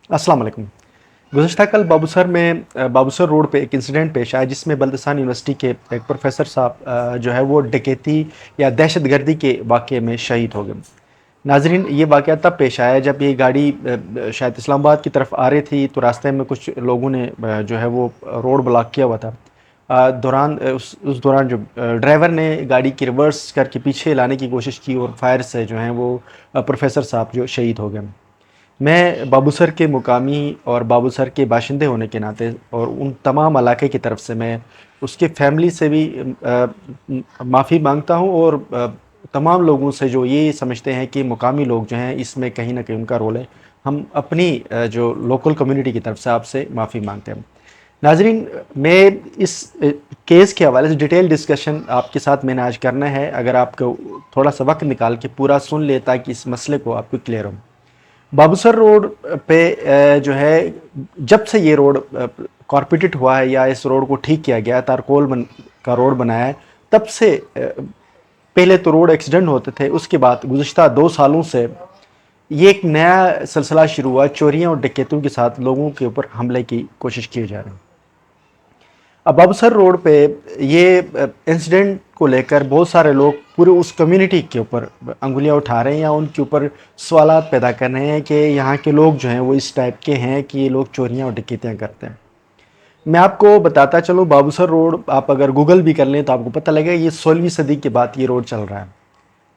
अस्सलाम वालेकुम। गुज़श्ता कल बाबूसर में बाबूसर रोड पे एक इंसिडेंट पेश आया जिसमें बल्दिस्तान यूनिवर्सिटी के एक प्रोफेसर साहब जो है वो डकैती या दहशतगर्दी के वाक़े में शहीद हो गए। नाज़रीन, ये वाक़या तब पेश आया जब ये गाड़ी शायद इस्लामाबाद की तरफ आ रही थी, तो रास्ते में कुछ लोगों ने जो है वो रोड ब्लॉक किया हुआ था। उस दौरान जो ड्राइवर ने गाड़ी की रिवर्स करके पीछे लाने की कोशिश की और फायर से जो है वो प्रोफेसर साहब जो शहीद हो गए। मैं बाबूसर के मुकामी और बाबूसर के बाशिंदे होने के नाते और उन तमाम इलाके की तरफ से मैं उसके फैमिली से भी माफ़ी मांगता हूँ और तमाम लोगों से जो ये समझते हैं कि मुकामी लोग जो हैं इसमें कहीं ना कहीं उनका रोल है। हम अपनी जो लोकल कम्युनिटी की तरफ से आपसे माफ़ी मांगते हैं। नाजरीन, मैं इस केस के हवाले से डिटेल डिस्कशन आपके साथ मैंने आज करना है। अगर आपको थोड़ा सा वक्त निकाल के पूरा सुन ले ताकि इस मसले को आपको क्लियर हो। बाबूसर रोड पे जो है, जब से ये रोड कॉर्पोरेटेड हुआ है या इस रोड को ठीक किया गया, का रोड बनाया है, तब से पहले तो रोड एक्सीडेंट होते थे। उसके बाद गुज़श्ता 2 सालों से ये एक नया सिलसिला शुरू हुआ, चोरियां और डकैतों के साथ लोगों के ऊपर हमले की कोशिश की जा रही है। अब अबसर रोड पे ये इंसिडेंट को लेकर बहुत सारे लोग पूरे उस कम्युनिटी के ऊपर अंगुलियां उठा रहे हैं या उनके ऊपर सवालात पैदा कर रहे हैं कि यहाँ के लोग जो हैं वो इस टाइप के हैं कि ये लोग चोरियां और डकैतियाँ करते हैं। मैं आपको बताता चलूँ, बाबूसर रोड आप अगर गूगल भी कर लें तो आपको पता लगेगा ये 16वीं सदी के बाद ये रोड चल रहा है।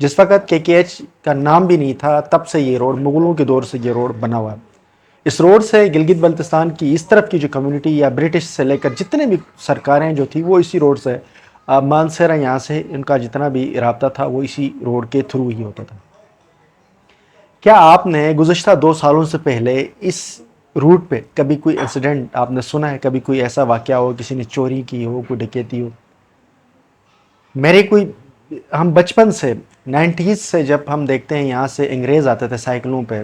जिस वक्त KKH का नाम भी नहीं था तब से ये रोड, मुगलों के दौर से ये रोड बना हुआ है। इस रोड से गिलगित बल्तिस्तान की इस तरफ की जो कम्युनिटी या ब्रिटिश से लेकर जितने भी सरकारें जो थी वो इसी रोड से, मानसरा यहाँ से इनका जितना भी रब्ता था वो इसी रोड के थ्रू ही होता था। क्या आपने गुज़श्ता 2 सालों से पहले इस रूट पे कभी कोई इंसिडेंट आपने सुना है? कभी कोई ऐसा वाक़या हो, किसी ने चोरी की हो, कोई डकैती हो? मेरे कोई हम बचपन से 90s से जब हम देखते हैं यहाँ से अंग्रेज़ आते थे साइकिलों पे,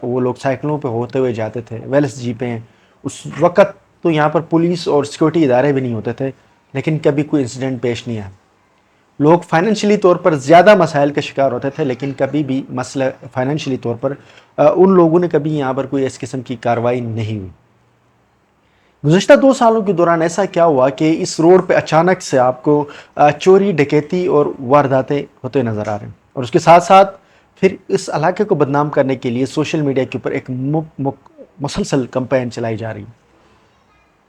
वो लोग साइकिलों पे होते हुए जाते थे, वेल्स जीपें। उस वक़्त तो यहाँ पर पुलिस और सिक्योरिटी इदारे भी नहीं होते थे, लेकिन कभी कोई इंसिडेंट पेश नहीं आया। लोग फाइनेंशियली तौर पर ज़्यादा मसाइल का शिकार होते थे, लेकिन कभी भी मसला फाइनेंशियली तौर पर उन लोगों ने कभी यहाँ पर कोई इस किस्म की कार्रवाई नहीं हुई। गुज़श्ता 2 सालों के दौरान ऐसा क्या हुआ कि इस रोड पे अचानक से आपको चोरी, डकैती और वारदातें होते नज़र आ रहे हैं? और उसके साथ साथ फिर इस इलाके को बदनाम करने के लिए सोशल मीडिया के ऊपर एक मुसलसल कंपेन चलाई जा रही है।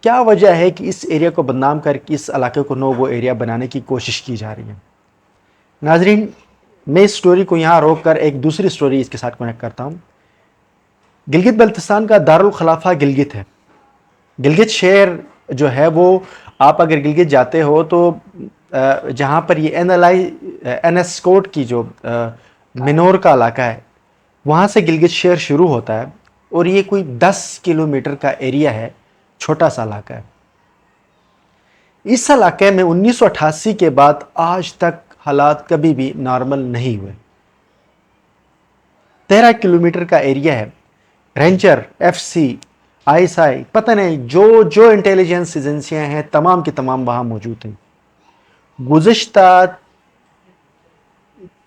क्या वजह है कि इस एरिया को बदनाम करके इस इलाके को नो गो एरिया बनाने की कोशिश की जा रही है? नाजरीन, मैं इस स्टोरी को यहाँ रोक कर एक दूसरी स्टोरी इसके साथ कनेक्ट करता हूँ। गिलगित बल्तिस्तान का दारुल खलाफा गिलगित है। गिलगित शहर जो है वो, आप अगर गिलगित जाते हो तो जहाँ पर ये NS कोट की जो मिनोर का इलाका है, वहाँ से गिलगित शहर शुरू होता है और ये कोई 10 किलोमीटर का एरिया है, छोटा सा इलाका है। इस इलाके में 1988 के बाद आज तक हालात कभी भी नॉर्मल नहीं हुए। 13 किलोमीटर का एरिया है। रेंजर, FC, ISI, पता नहीं जो जो इंटेलिजेंस एजेंसियां हैं तमाम की तमाम वहां मौजूद हैं। गुज़श्ता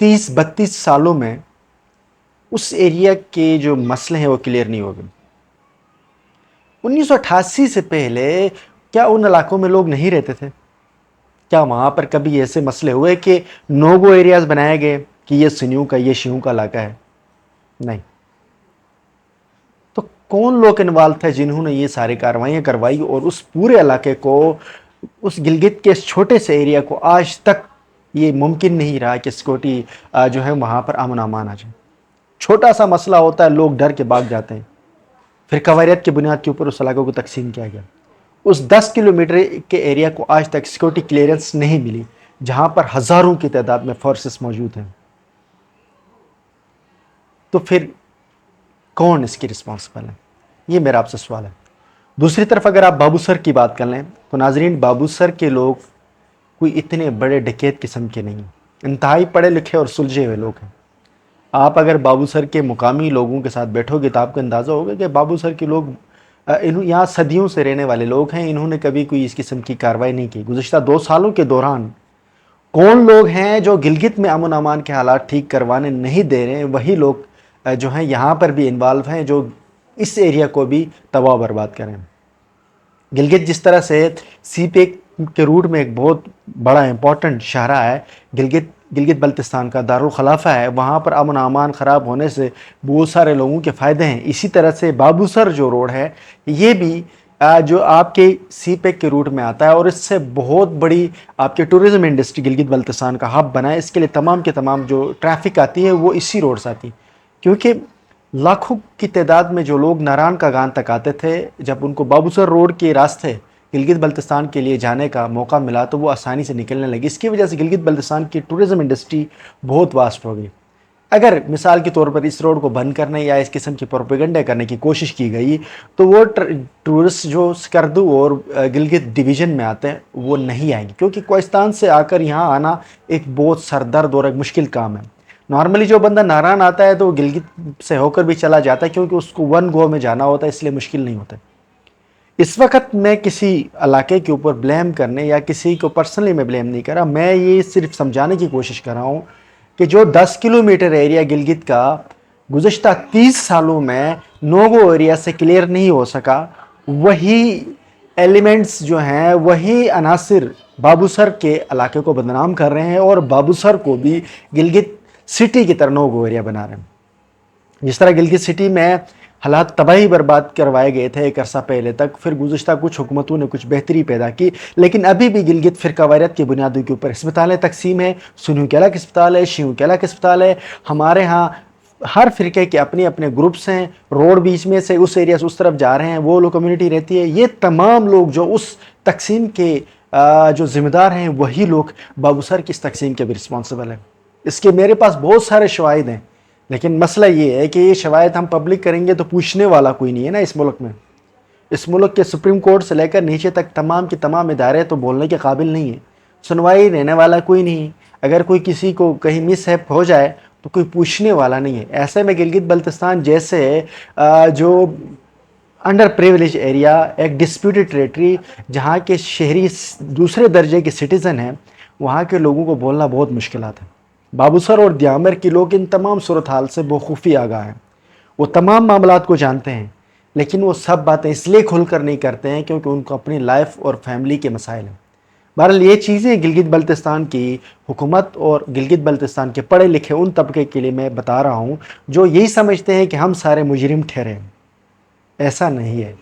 30-32 सालों में उस एरिया के जो मसले हैं वो क्लियर नहीं हो गए। 1988 से पहले क्या उन इलाकों में लोग नहीं रहते थे? क्या वहां पर कभी ऐसे मसले हुए कि नो गो एरियाज बनाए गए कि ये सुन्नियों का, ये शियों का इलाका है? नहीं। तो कौन लोग इन्वॉल्व थे जिन्होंने ये सारी कार्रवाइयाँ करवाई और उस पूरे इलाके को, उस गिलगित के इस छोटे से एरिया को आज तक ये मुमकिन नहीं रहा कि सिक्योरिटी जो है वहाँ पर अमन अमान आ जाए। छोटा सा मसला होता है, लोग डर के भाग जाते हैं। फिर कवायद की बुनियाद के ऊपर उस इलाके को तकसीम किया गया। उस 10 किलोमीटर के एरिया को आज तक सिक्योरिटी क्लियरेंस नहीं मिली, जहाँ पर हज़ारों की तादाद में फोर्सेस मौजूद हैं। तो फिर कौन इसकी रिस्पॉन्सिबल है? ये मेरा आपसे सवाल है। दूसरी तरफ अगर आप बाबूसर की बात कर लें तो नाजरीन, बाबूसर के लोग कोई इतने बड़े डकैत किस्म के नहीं, इंतहाई पढ़े लिखे और सुलझे हुए लोग हैं। आप अगर बाबूसर के मुकामी लोगों के साथ बैठोगे तो आपको अंदाज़ा होगा कि बाबूसर के लोग यहाँ सदियों से रहने वाले लोग हैं। इन्होंने कभी कोई इस किस्म की कार्रवाई नहीं की। गुज़श्ता 2 सालों के दौरान कौन लोग हैं जो गिलगित में अमन अमान के हालात ठीक करवाने नहीं दे रहे हैं? वही लोग जो हैं यहाँ पर भी इन्वॉल्व हैं, जो اس ایریا کو بھی تباہ برباد کریں۔ گلگت جس طرح سے سی پیک کے روٹ میں ایک بہت بڑا امپورٹنٹ شاہراہ ہے، گلگت بلتستان کا دارالخلافہ ہے، وہاں پر امن و امان خراب ہونے سے بہت سارے لوگوں کے فائدے ہیں۔ اسی طرح سے بابو سر جو روڈ ہے یہ بھی جو آپ کے سی پیک کے روٹ میں آتا ہے، اور اس سے بہت بڑی آپ کے ٹورزم انڈسٹری گلگت بلتستان کا ہب بنا ہے۔ اس کے لیے تمام کے تمام جو ٹریفک آتی ہے وہ اسی روڈ سے آتی ہے، کیونکہ لاکھوں کی تعداد میں جو لوگ ناران کا گان تک آتے تھے، جب ان کو بابو سر روڈ کے راستے گلگت بلتستان کے لیے جانے کا موقع ملا تو وہ آسانی سے نکلنے لگی۔ اس کی وجہ سے گلگت بلتستان کی ٹورزم انڈسٹری بہت واسٹ ہو گئی۔ اگر مثال کے طور پر اس روڈ کو بند کرنے یا اس قسم کی پروپیگنڈا کرنے کی کوشش کی گئی تو وہ ٹورسٹ جو سکردو اور گلگت ڈویژن میں آتے ہیں وہ نہیں آئیں گے، کیونکہ کوہستان سے آ کر یہاں آنا ایک بہت سردرد اور ایک مشکل کام ہے۔ نارملی جو بندہ ناران آتا ہے تو وہ گلگت سے ہو کر بھی چلا جاتا ہے، کیونکہ اس کو ون گو میں جانا ہوتا ہے، اس لیے مشکل نہیں ہوتا۔ اس وقت میں کسی علاقے کے اوپر بلیم کرنے یا کسی کو پرسنلی میں بلیم نہیں کر رہا، میں یہ صرف سمجھانے کی کوشش کر رہا ہوں کہ جو 10 کلومیٹر ایریا گلگت کا گزشتہ 30 سالوں میں نوگو ایریا سے کلیئر نہیں ہو سکا، وہی ایلیمنٹس جو ہیں، وہی عناصر بابو سر کے علاقے کو بدنام کر رہے ہیں اور بابو سر کو بھی گلگت سٹی کی طرح نوگو ایریا بنا رہے ہیں۔ جس طرح گلگت سٹی میں حالات تباہی برباد کروائے گئے تھے ایک عرصہ پہلے تک، پھر گزشتہ کچھ حکومتوں نے کچھ بہتری پیدا کی، لیکن ابھی بھی گلگت فرقہ واریت کی بنیادوں کے اوپر اسپتالیں تقسیم ہیں۔ سنیو کے الگ اسپتال ہے، شیو کے الگ اسپتال ہے، ہمارے ہاں ہر فرقے کے اپنے اپنے گروپس ہیں، روڈ بیچ میں سے اس ایریا سے اس طرف جا رہے ہیں، وہ لوگ کمیونٹی رہتی ہے۔ یہ تمام لوگ جو اس تقسیم کے جو ذمہ دار ہیں وہی لوگ بابو سر کی اس تقسیم کے بھی رسپانسبل ہیں۔ اس کے میرے پاس بہت سارے شواہد ہیں، لیکن مسئلہ یہ ہے کہ یہ شواہد ہم پبلک کریں گے تو پوچھنے والا کوئی نہیں ہے نا اس ملک میں۔ اس ملک کے سپریم کورٹ سے لے کر نیچے تک تمام کے تمام ادارے تو بولنے کے قابل نہیں ہیں، سنوائی لینے والا کوئی نہیں۔ اگر کوئی کسی کو کہیں مس ہیپ ہو جائے تو کوئی پوچھنے والا نہیں ہے۔ ایسے میں گلگت بلتستان جیسے جو انڈر پریویلیج ایریا، ایک ڈسپیوٹڈ ٹریٹری جہاں کے شہری دوسرے درجے کے سٹیزن ہیں، وہاں کے لوگوں کو بولنا بہت مشکلات ہے۔ بابو سر اور دیامر کی لوگ ان تمام صورتحال سے بخوفی آگاہ ہیں، وہ تمام معاملات کو جانتے ہیں، لیکن وہ سب باتیں اس لیے کھل کر نہیں کرتے ہیں کیونکہ ان کو اپنی لائف اور فیملی کے مسائل ہیں۔ بہرحال یہ چیزیں گلگت بلتستان کی حکومت اور گلگت بلتستان کے پڑھے لکھے ان طبقے کے لیے میں بتا رہا ہوں جو یہی سمجھتے ہیں کہ ہم سارے مجرم ٹھہرے ہیں۔ ایسا نہیں ہے۔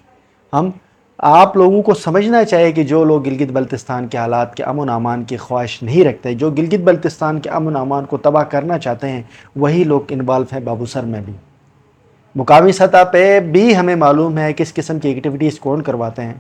آپ لوگوں کو سمجھنا چاہیے کہ جو لوگ گلگت بلتستان کے حالات کے امن و امان کی خواہش نہیں رکھتے، جو گلگت بلتستان کے امن و امان کو تباہ کرنا چاہتے ہیں، وہی لوگ انوالو ہیں بابو سر میں بھی۔ مقامی سطح پہ بھی ہمیں معلوم ہے کس قسم کی ایکٹیویٹیز کون کرواتے ہیں،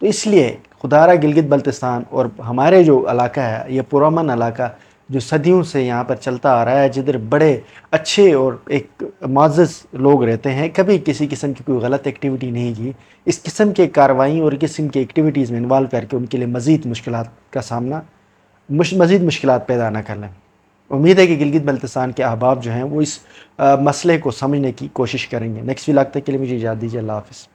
تو اس لیے خدا رہا گلگت بلتستان اور ہمارے جو علاقہ ہے یہ پرامن علاقہ جو صدیوں سے یہاں پر چلتا آ رہا ہے، جدھر بڑے اچھے اور ایک معزز لوگ رہتے ہیں، کبھی کسی قسم کی کوئی غلط ایکٹیویٹی نہیں کی، اس قسم کے کارروائیوں اور قسم کی ایکٹیویٹیز میں انوالو کر کے ان کے لیے مزید مشکلات کا سامنا، مزید مشکلات پیدا نہ کر لیں۔ امید ہے کہ گلگت بلتستان کے احباب جو ہیں وہ اس مسئلے کو سمجھنے کی کوشش کریں گے۔ نیکسٹ ولاگ تک کے لیے مجھے اجازت دیجیے، اللہ حافظ۔